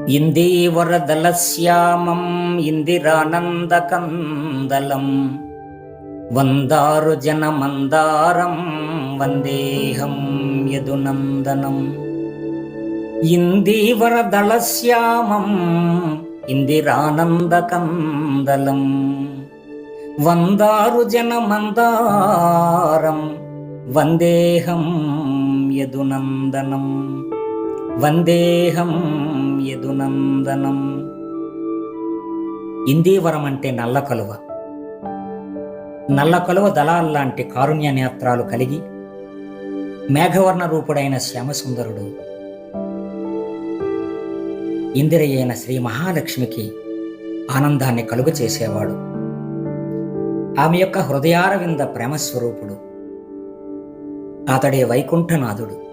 ఇందీవరదలశ్యామం ఇందిరానందకందలం వందారు జనమందారం వందేహం యదునందనం. ఇందీవరదళశ్యామం ఇందిరానందకందలం వందారు జనమందారం వందేహం యదునందనం. వందేహం యదునందనం. ఇందీవరం అంటే నల్ల కలువ. నల్ల కలువ దళాల్లాంటి కారుణ్య నేత్రాలు కలిగి మేఘవర్ణ రూపుడైన శ్యామసుందరుడు ఇందిరయైన శ్రీ మహాలక్ష్మికి ఆనందాన్ని కలుగు చేసేవాడు. ఆమె యొక్క హృదయారవింద ప్రేమస్వరూపుడు. అతడే వైకుంఠనాథుడు.